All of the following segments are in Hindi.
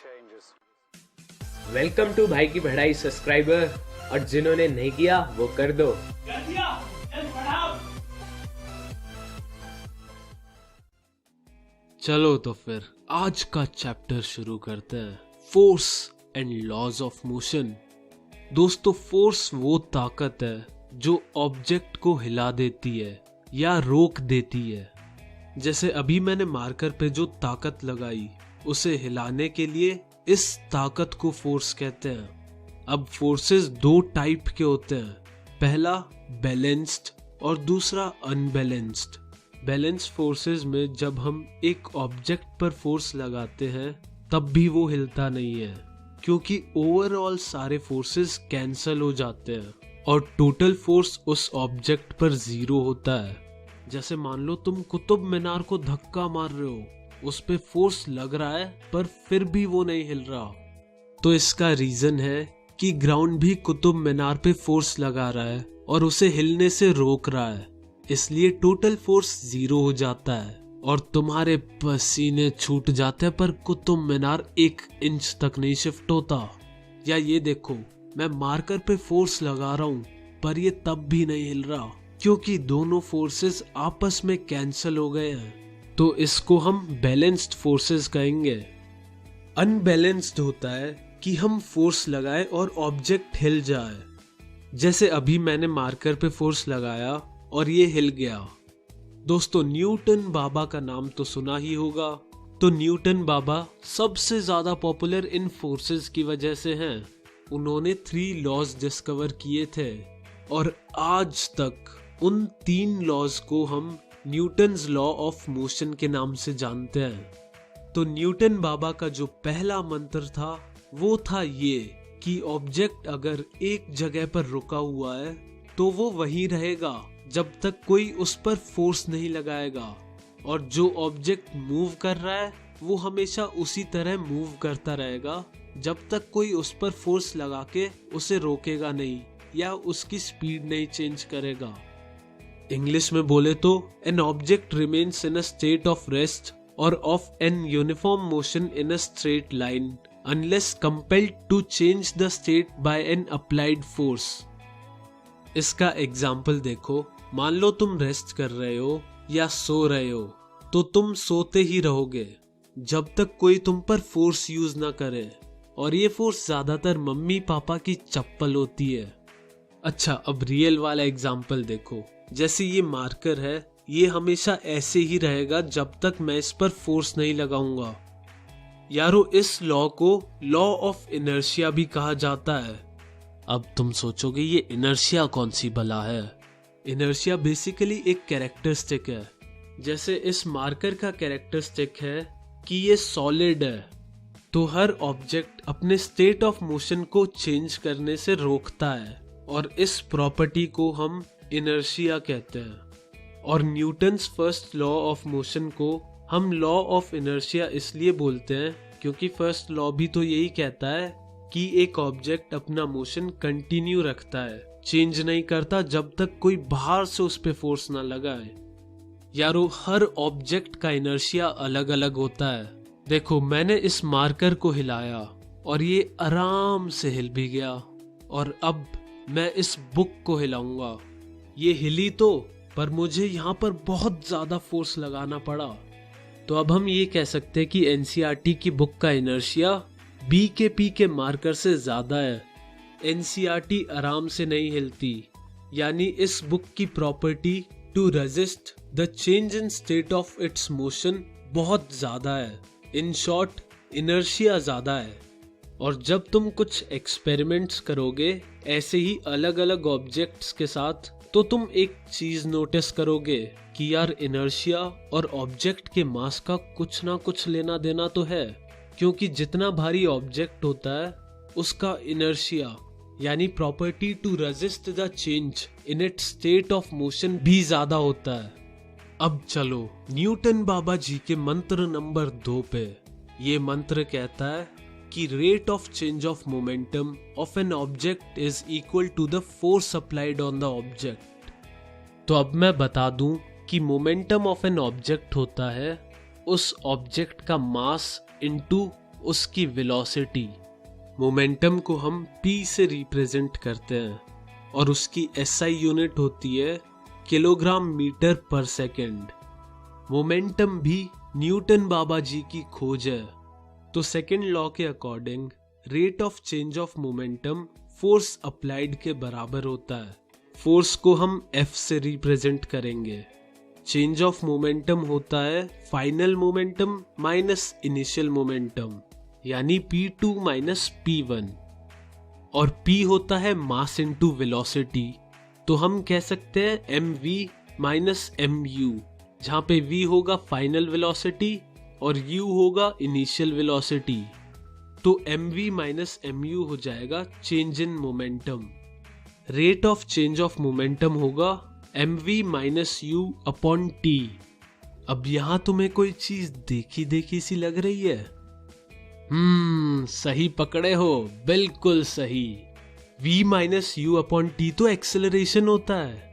changes. वेलकम टू भाई की पढ़ाई सब्सक्राइबर, और जिन्होंने नहीं किया वो कर दो। कर दिया, चल पढ़ाओ। चलो तो फिर आज का चैप्टर शुरू करते हैं, force and laws of motion. दोस्तों, फोर्स वो ताकत है जो ऑब्जेक्ट को हिला देती है या रोक देती है। जैसे अभी मैंने मार्कर पे जो ताकत लगाई, उसे हिलाने के लिए इस ताकत को फोर्स कहते हैं। अब फोर्सेस दो टाइप के होते हैं, पहला बैलेंस्ड और दूसरा अनबैलेंस्ड। बैलेंस फोर्सेस में जब हम एक ऑब्जेक्ट पर फोर्स लगाते हैं तब भी वो हिलता नहीं है, क्योंकि ओवरऑल सारे फोर्सेस कैंसल हो जाते हैं और टोटल फोर्स उस ऑब्जेक्ट पर 0 होता है। जैसे मान लो तुम कुतुब मीनार को धक्का मार रहे हो, उस पे फोर्स लग रहा है पर फिर भी वो नहीं हिल रहा। तो इसका रीजन है कि ग्राउंड भी कुतुब मीनार पे फोर्स लगा रहा है और उसे हिलने से रोक रहा है, इसलिए टोटल फोर्स 0 हो जाता है और तुम्हारे पसीने छूट जाते हैं, पर कुतुब मीनार 1 इंच तक नहीं शिफ्ट होता। या ये देखो, मैं मार्कर पे फोर्स लगा रहा हूँ पर ये तब भी नहीं हिल रहा, क्योंकि दोनों फोर्सेस आपस में कैंसल हो गए हैं। तो इसको हम बैलेंस्ड फोर्सेस कहेंगे। अनबैलेंस्ड होता है कि हम फोर्स लगाएं और ऑब्जेक्ट हिल जाए। जैसे अभी मैंने मार्कर पे फोर्स लगाया और ये हिल गया। दोस्तों, न्यूटन बाबा का नाम तो सुना ही होगा। तो न्यूटन बाबा सबसे ज्यादा पॉपुलर इन फोर्सेस की वजह से हैं। उन्होंने 3 लॉज डिस्कवर किए थे और आज तक उन 3 लॉज को हम न्यूटन्स लॉ ऑफ मोशन के नाम से जानते हैं। तो न्यूटन बाबा का जो पहला मंत्र था वो था ये कि ऑब्जेक्ट अगर एक जगह पर रुका हुआ है तो वो वहीं रहेगा जब तक कोई उस पर फोर्स नहीं लगाएगा, और जो ऑब्जेक्ट मूव कर रहा है वो हमेशा उसी तरह मूव करता रहेगा जब तक कोई उस पर फोर्स लगा के उसे रोकेगा नहीं या उसकी स्पीड नहीं चेंज करेगा। इंग्लिश में बोले तो an object remains in a state of rest or of an uniform motion in a straight line unless compelled to change the state by an applied force. इसका एग्जाम्पल देखो, मान लो तुम रेस्ट कर रहे हो या सो रहे हो, तो तुम सोते ही रहोगे जब तक कोई तुम पर फोर्स यूज ना करे, और ये फोर्स ज्यादातर मम्मी पापा की चप्पल होती है। अच्छा, अब रियल वाला एग्जाम्पल देखो। जैसे ये मार्कर है, ये हमेशा ऐसे ही रहेगा जब तक मैं इस पर फोर्स नहीं लगाऊंगा। यारो, इस लॉ को लॉ ऑफ इनर्शिया भी कहा जाता है। अब तुम सोचोगे ये इनर्शिया कौन सी बला है? इनर्शिया बेसिकली एक कैरेक्टरिस्टिक है। जैसे इस मार्कर का कैरेक्टरिस्टिक है कि ये सॉलिड है, तो हर ऑब्जेक्ट अपने स्टेट ऑफ मोशन को चेंज करने से रोकता है, और इस प्रॉपर्टी को हम इनर्शिया कहते हैं। और Newton's first law of motion को हम लॉ ऑफ इनर्शिया इसलिए बोलते हैं क्योंकि फर्स्ट लॉ भी तो यही कहता है कि एक ऑब्जेक्ट अपना मोशन कंटिन्यू रखता है, चेंज नहीं करता जब तक कोई बाहर से उस पे फोर्स ना लगाए। यारो, हर ऑब्जेक्ट का इनर्शिया अलग अलग होता है। देखो, मैंने इस मार्कर को हिलाया और ये आराम से हिल भी गया, और अब मैं इस बुक को हिलाऊंगा, ये हिली तो, पर मुझे यहाँ पर बहुत ज्यादा फोर्स लगाना पड़ा। तो अब हम ये कह सकते हैं कि एनसीईआरटी की बुक का इनर्शिया बी के पी के मार्कर से ज्यादा है। एनसीईआरटी आराम से नहीं हिलती, यानी इस बुक की property to resist the change in state of its motion बहुत ज्यादा है। इन शॉर्ट, इनर्शिया ज्यादा है। और जब तुम कुछ एक्सपेरिमेंट्स करोगे ऐसे ही अलग अलग ऑब्जेक्ट्स के साथ, तो तुम एक चीज नोटिस करोगे कि यार, इनर्शिया और ऑब्जेक्ट के मास का कुछ ना कुछ लेना देना तो है, क्योंकि जितना भारी ऑब्जेक्ट होता है उसका इनर्शिया यानी property to resist the change in its state of motion भी ज्यादा होता है। अब चलो न्यूटन बाबा जी के मंत्र नंबर 2 पे। ये मंत्र कहता है कि rate of change of momentum of an object is equal to the force applied on the object। तो अब मैं बता दूं कि momentum of an object होता है उस ऑब्जेक्ट का मास इनटू उसकी वेलोसिटी। मोमेंटम को हम p से रिप्रेजेंट करते हैं और उसकी SI यूनिट होती है kilogram metre per second. Momentum भी न्यूटन बाबा जी की खोज है। तो सेकंड लॉ के according rate of change of momentum force applied के बराबर होता है। फोर्स को हम F से रिप्रेजेंट करेंगे। चेंज ऑफ मोमेंटम होता है final momentum minus initial momentum, यानी P2 माइनस P1, और P होता है मास इनटू वेलोसिटी। तो हम कह सकते हैं mv माइनस mu, जहां पे v होगा फाइनल वेलोसिटी और u होगा इनिशियल वेलोसिटी। तो mv माइनस mu हो जाएगा change in momentum. Rate of change of momentum होगा mv minus u upon t। अब यहां तुम्हें कोई चीज देखी देखी सी लग रही है? सही पकड़े हो, बिल्कुल सही। v minus u upon t तो एक्सेलरेशन होता है।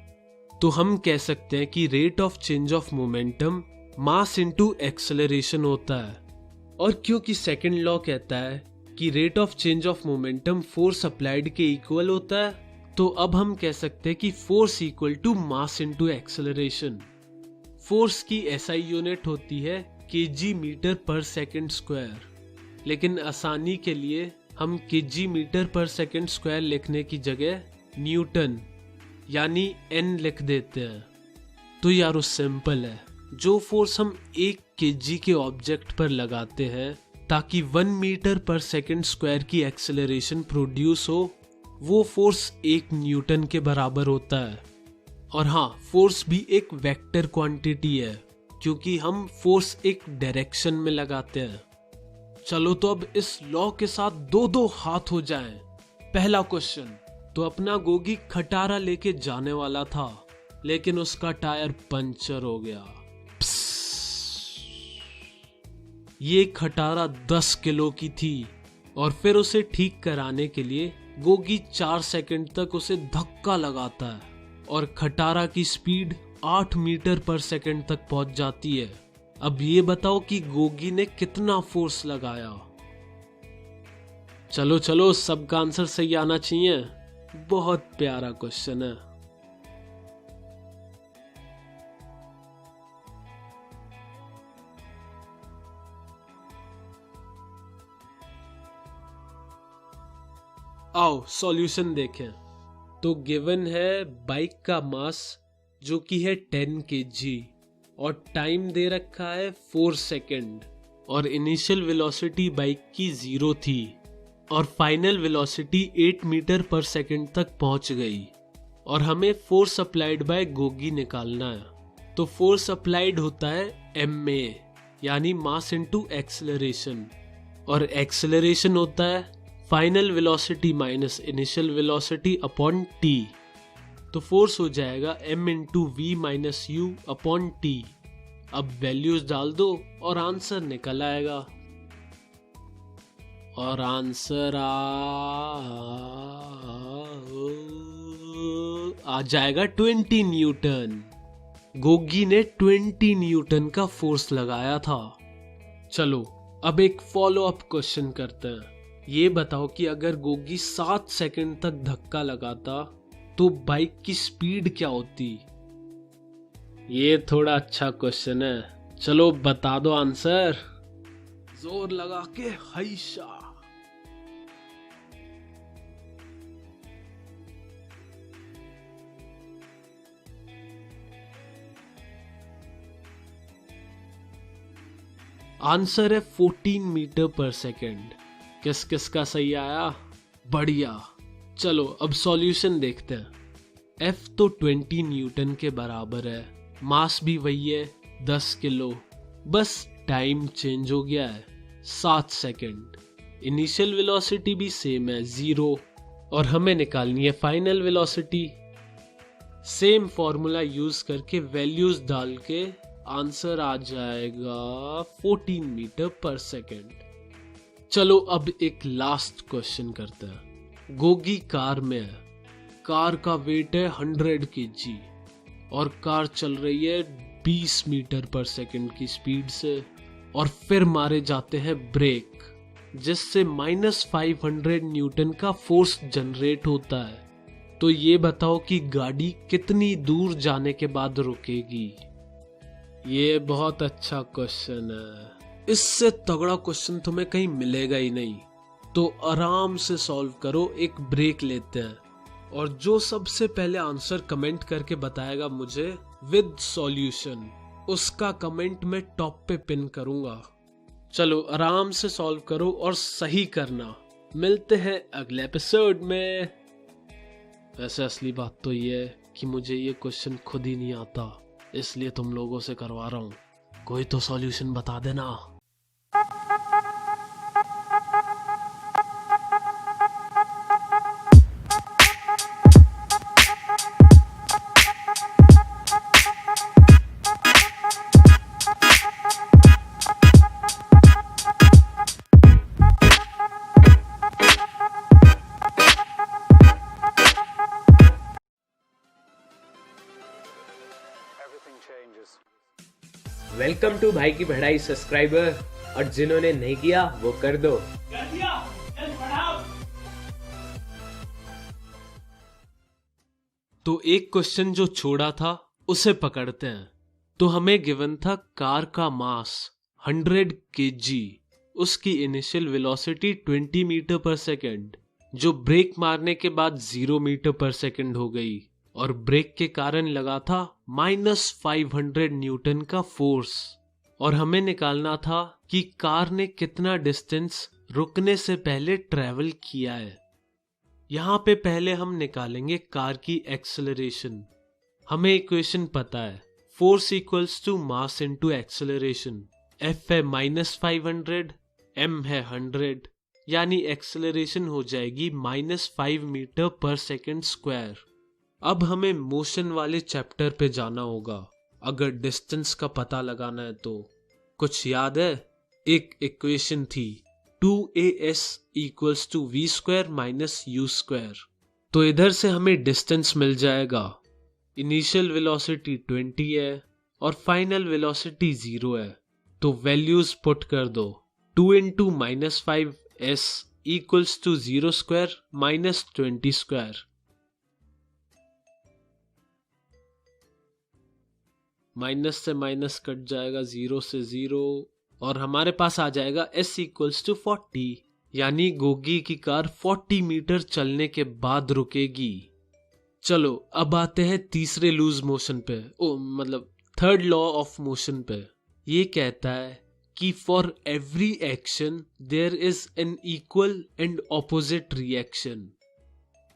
तो हम कह सकते हैं कि rate of change of momentum mass into acceleration होता है। और क्योंकि सेकंड लॉ कहता है कि rate of change of momentum force applied के इक्वल होता है, तो अब हम कह सकते हैं कि force equal to mass into acceleration. Force की SI यूनिट होती है kg metre per second square, लेकिन आसानी के लिए हम kg metre per second square लिखने की जगह न्यूटन यानी n लिख देते हैं। तो यारो सिंपल है, जो फोर्स हम 1 kg के ऑब्जेक्ट पर लगाते हैं ताकि 1 मीटर पर सेकंड स्क्वायर की एक्सेलरेशन प्रोड्यूस हो, वो फोर्स 1 न्यूटन के बराबर होता है। और हाँ, फोर्स भी एक वेक्टर क्वांटिटी है, क्योंकि हम फोर्स एक डायरेक्शन में लगाते हैं। चलो तो अब इस लॉ के साथ दो दो हाथ हो जाएं। पहला क्वेश्चन, तो अपना गोगी खटारा लेके जाने वाला था, लेकिन उसका टायर पंचर हो गया। ये खटारा 10 किलो की थी और फिर उसे ठीक कराने के लिए गोगी 4 सेकंड तक उसे धक्का लगाता है और खटारा की स्पीड 8 मीटर पर सेकंड तक पहुंच जाती है। अब ये बताओ कि गोगी ने कितना फोर्स लगाया? चलो चलो, सबका आंसर सही आना चाहिए। बहुत प्यारा क्वेश्चन है। आओ सॉल्यूशन देखें। तो गिवन है बाइक का मास जो कि है 10 kg और टाइम दे रखा है 4 सेकंड, और इनिशियल वेलोसिटी बाइक की 0 थी और final velocity 8 metre per second तक पहुंच गई, और हमें फोर्स अप्लाइड बाय गोगी निकालना है। तो फोर्स अप्लाइड होता है ma यानी मास इनटू एक्सेलरेशन, और एक्सेलरेशन होता है final velocity minus initial velocity upon t। तो फोर्स हो जाएगा m into v minus u upon t. अब वैल्यूज डाल दो और आंसर निकल आएगा, और आंसर आ जाएगा 20 न्यूटन। गोगी ने 20 न्यूटन का फोर्स लगाया था। चलो अब एक फॉलो अप क्वेश्चन करते हैं। ये बताओ कि अगर गोगी 7 सेकंड तक धक्का लगाता तो बाइक की स्पीड क्या होती? ये थोड़ा अच्छा क्वेश्चन है, चलो बता दो आंसर। जोर लगा के हैशा। आंसर है 14 मीटर पर सेकंड। किस किस का सही आया? बढ़िया। चलो अब सॉल्यूशन देखते हैं। F तो 20 न्यूटन के बराबर है, मास भी वही है 10 किलो, बस टाइम चेंज हो गया है 7 सेकंड। इनिशियल वेलोसिटी भी सेम है 0, और हमें निकालनी है final velocity. Same formula use करके वैल्यूज डाल के आंसर आ जाएगा 14 मीटर पर सेकंड। चलो अब एक लास्ट क्वेश्चन करते हैं। गोगी कार में है, कार का वेट है 100 kg और कार चल रही है 20 मीटर पर सेकंड की स्पीड से, और फिर मारे जाते हैं ब्रेक। जिससे -500 न्यूटन का फोर्स जनरेट होता है। तो ये बताओ कि गाड़ी कितनी दूर जाने के बाद रुकेगी। ये बहुत अच्छा क्वेश्चन है, इससे तगड़ा क्वेश्चन तुम्हें कहीं मिलेगा ही नहीं। तो आराम से सॉल्व करो, एक ब्रेक लेते हैं, और जो सबसे पहले आंसर कमेंट करके बताएगा मुझे विद सॉल्यूशन, उसका कमेंट मैं टॉप पे पिन करूंगा। चलो आराम से सॉल्व करो और सही करना। मिलते हैं अगले एपिसोड में। वैसे असली बात तो ये है कि मुझे ये क्वेश्चन खुद ही नहीं आता, इसलिए तुम लोगों से करवा रहा हूँ। कोई तो सॉल्यूशन बता देना। वेलकम टू भाई की पढ़ाई सब्सक्राइबर, और जिन्होंने नहीं किया वो कर दो। कर दिया, चल पढ़ाओ। तो एक क्वेश्चन जो छोड़ा था उसे पकड़ते हैं। तो हमें गिवन था कार का मास 100 kg, उसकी इनिशियल वेलोसिटी 20 मीटर पर सेकेंड, जो ब्रेक मारने के बाद 0 मीटर पर सेकेंड हो गई, और ब्रेक के कारण लगा था -500 न्यूटन का फोर्स। और हमें निकालना था कि कार ने कितना डिस्टेंस रुकने से पहले ट्रेवल किया है। यहाँ पे पहले हम निकालेंगे कार की एक्सेलरेशन। हमें इक्वेशन पता है, force equals to mass into acceleration. F है -500, M है 100, यानी एक्सेलरेशन हो जाएगी -5 मीटर पर सेकेंड स्क्वायर। अब हमें मोशन वाले चैप्टर पे जाना होगा अगर डिस्टेंस का पता लगाना है तो। कुछ याद है? एक इक्वेशन थी 2as equals to v square minus u square. तो इधर से हमें डिस्टेंस मिल जाएगा। इनिशियल वेलोसिटी 20 है और फाइनल वेलोसिटी 0 है, तो वैल्यूज पुट कर दो। 2 into -5s equals to 0 square minus 20 square. Minus से माइनस कट जाएगा, 0 से 0, और हमारे पास आ जाएगा s इक्वल्स टू 40, यानी गोगी की कार 40 मीटर चलने के बाद रुकेगी। चलो अब आते हैं तीसरे लूज मोशन पे, मतलब थर्ड लॉ ऑफ मोशन पे। ये कहता है कि for every action there is an equal and opposite reaction.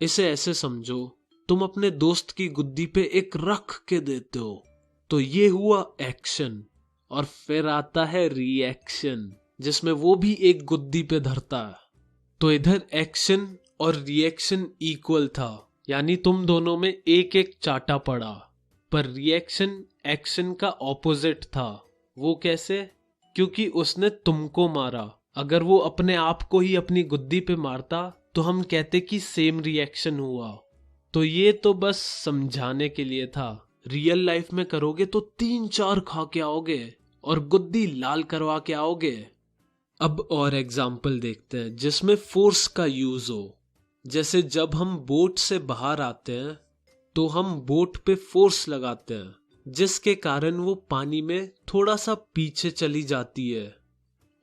इसे ऐसे समझो, तुम अपने दोस्त की गुद्दी पे एक रख के देते हो, तो ये हुआ एक्शन, और फिर आता है रिएक्शन जिसमें वो भी एक गुद्दी पे धरता है। तो इधर एक्शन और रिएक्शन इक्वल था, यानी तुम दोनों में एक एक चाटा पड़ा, पर रिएक्शन एक्शन का ऑपोजिट था। वो कैसे? क्योंकि उसने तुमको मारा। अगर वो अपने आप को ही अपनी गुद्दी पे मारता तो हम कहते कि सेम रिएक्शन हुआ। तो ये तो बस समझाने के लिए था, रियल लाइफ में करोगे तो 3-4 खा के आओगे और गुद्दी लाल करवा के आओगे। अब और एग्जाम्पल देखते हैं जिसमें फोर्स का यूज हो। जैसे जब हम बोट से बाहर आते हैं तो हम बोट पे फोर्स लगाते हैं, जिसके कारण वो पानी में थोड़ा सा पीछे चली जाती है,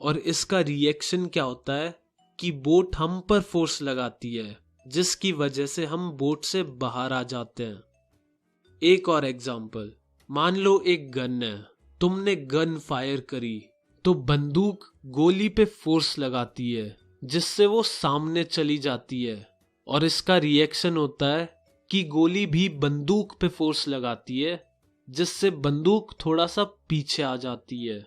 और इसका रिएक्शन क्या होता है कि बोट हम पर फोर्स लगाती है, जिसकी वजह से हम बोट से बाहर आ जाते हैं। एक और एग्जाम्पल, मान लो एक गन है, तुमने गन फायर करी तो बंदूक गोली पे फोर्स लगाती है, जिससे वो सामने चली जाती है, और इसका रिएक्शन होता है कि गोली भी बंदूक पे फोर्स लगाती है, जिससे बंदूक थोड़ा सा पीछे आ जाती है।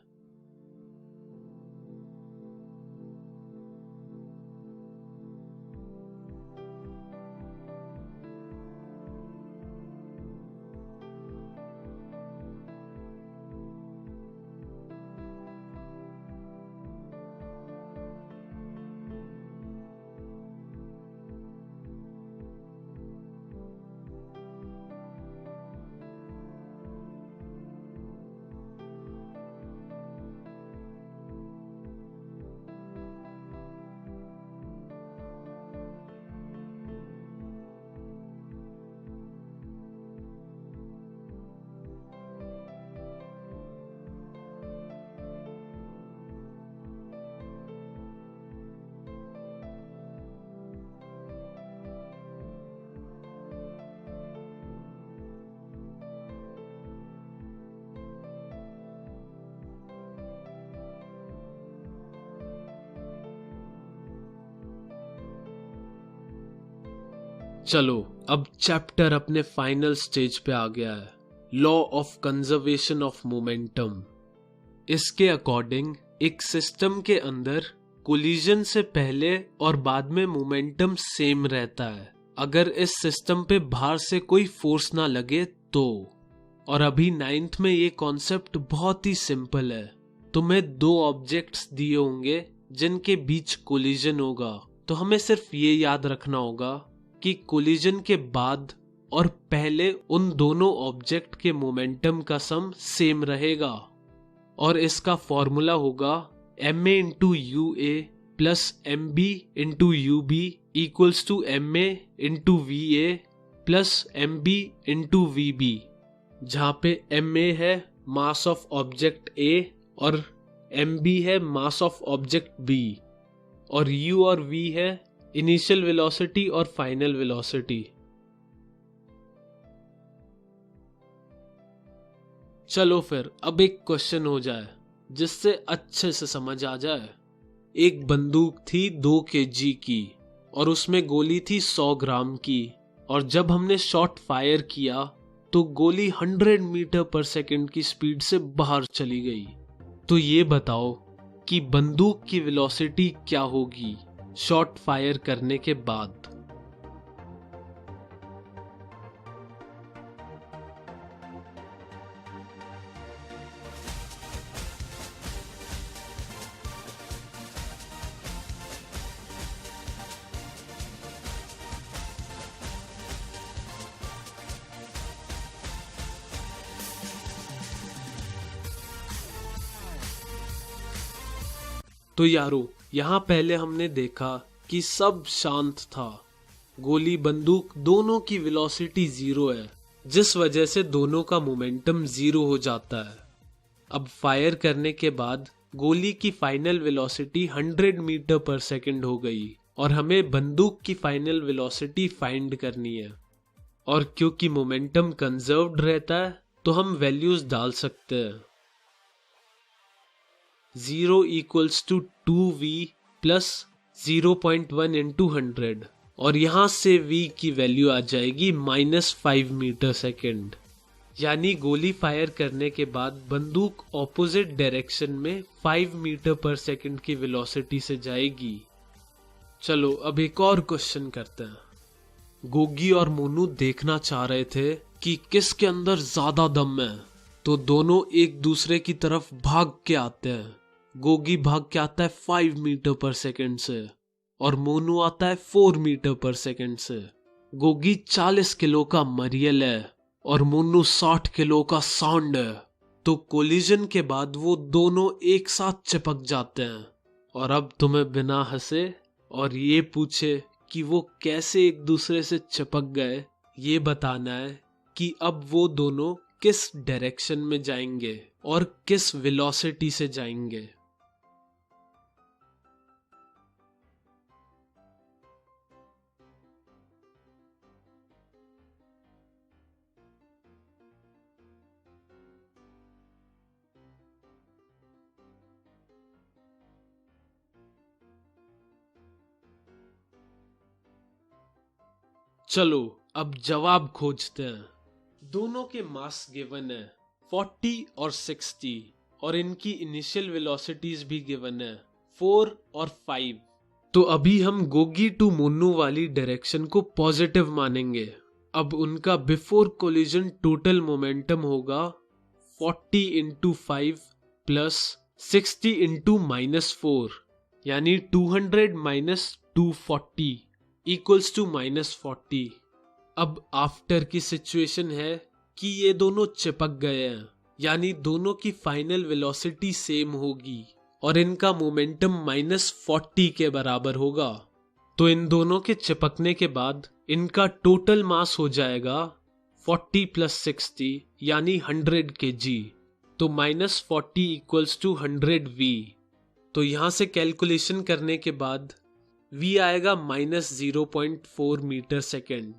चलो अब चैप्टर अपने फाइनल स्टेज पे आ गया है, law of conservation of momentum. इसके अकॉर्डिंग एक सिस्टम के अंदर कोलिजन से पहले और बाद में मोमेंटम सेम रहता है अगर इस सिस्टम पे बाहर से कोई फोर्स ना लगे तो। और अभी 9th में ये कॉन्सेप्ट बहुत ही सिंपल है। तुम्हें 2 ऑब्जेक्ट्स दिए होंगे जिनके बीच कोलिजन होगा, तो हमें सिर्फ ये याद रखना होगा कि कोलिजन के बाद और पहले उन दोनों ऑब्जेक्ट के मोमेंटम का सम सेम रहेगा। और इसका फॉर्मूला होगा ma into u a plus m b into u b equals to m a into v a plus m b into v b, जहाँ पे एम ए है मास ऑफ ऑब्जेक्ट ए और एम बी है मास ऑफ ऑब्जेक्ट बी, और u और v है इनिशियल वेलोसिटी और फाइनल वेलोसिटी। चलो फिर अब एक क्वेश्चन हो जाए जिससे अच्छे से समझ आ जाए। एक बंदूक थी 2 kg की और उसमें गोली थी 100 ग्राम की, और जब हमने शॉट फायर किया तो गोली 100 मीटर पर सेकंड की स्पीड से बाहर चली गई। तो ये बताओ कि बंदूक की वेलोसिटी क्या होगी शॉट फायर करने के बाद। तो यारो यहाँ पहले हमने देखा कि सब शांत था, गोली बंदूक दोनों की वेलोसिटी 0 है, जिस वजह से दोनों का मोमेंटम 0 हो जाता है। अब फायर करने के बाद गोली की final velocity 100 metre per second हो गई और हमें बंदूक की फाइनल वेलोसिटी फाइंड करनी है। और क्योंकि मोमेंटम कंजर्व्ड रहता है तो हम वैल्यूज डाल सकते हैं। 0 equals to 2v plus 0.1 into 100, और यहां से v की वैल्यू आ जाएगी -5 मीटर सेकेंड। यानी गोली फायर करने के बाद बंदूक ऑपोजिट डायरेक्शन में 5 मीटर पर सेकेंड की वेलोसिटी से जाएगी। चलो अब एक और क्वेश्चन करते हैं। गोगी और मोनू देखना चाह रहे थे कि किसके अंदर ज्यादा दम है, तो दोनों एक दूसरे की तरफ भाग के आते हैं। गोगी भाग के आता है 5 मीटर पर सेकेंड से और मोनू आता है 4 मीटर पर सेकेंड से। गोगी 40 किलो का मरियल है और मोनू 60 किलो का सांड है। तो कोलिजन के बाद वो दोनों एक साथ चिपक जाते हैं। और अब तुम्हें बिना हंसे और ये पूछे कि वो कैसे एक दूसरे से चिपक गए, ये बताना है कि अब वो दोनों किस डायरेक्शन में जाएंगे और किस वेलोसिटी से जाएंगे। चलो अब जवाब खोजते हैं। दोनों के मास गिवन है 40 और 60, और इनकी इनिशियल वेलोसिटीज भी गिवन है 4 और 5। तो अभी हम गोगी टू मोनू वाली डायरेक्शन को पॉजिटिव मानेंगे। अब उनका बिफोर कोलिजन टोटल मोमेंटम होगा 40 इंटू 5 प्लस 60 इंटू -4, यानी 200 माइनस 240 इक्वल्स टू -40। अब आफ्टर की सिचुएशन है कि ये दोनों चिपक गए हैं, यानी दोनों की फाइनल वेलोसिटी सेम होगी और इनका मोमेंटम -40 के बराबर होगा। तो इन दोनों के चिपकने के बाद इनका टोटल मास हो जाएगा 40 प्लस 60 यानी 100 kg। तो -40 इक्वल्स टू 100v। तो यहां से कैलकुलेशन करने के बाद v आएगा -0.4 मीटर सेकेंड,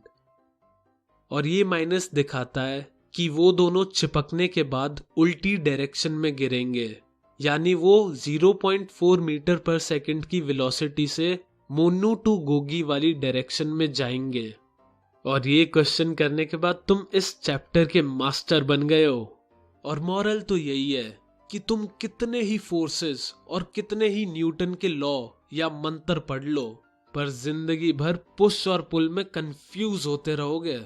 और ये माइनस दिखाता है कि वो दोनों चिपकने के बाद उल्टी डायरेक्शन में गिरेंगे, यानी वो 0.4 मीटर पर सेकंड की वेलोसिटी से मोनू टू गोगी वाली डायरेक्शन में जाएंगे। और ये क्वेश्चन करने के बाद तुम इस चैप्टर के मास्टर बन गए हो। और मॉरल तो यही है कि तुम कितने ही फोर्सेस और कितने ही न्यूटन के लॉ या मंत्र पढ़ लो, पर जिंदगी भर पुश और पुल में कंफ्यूज होते रहोगे।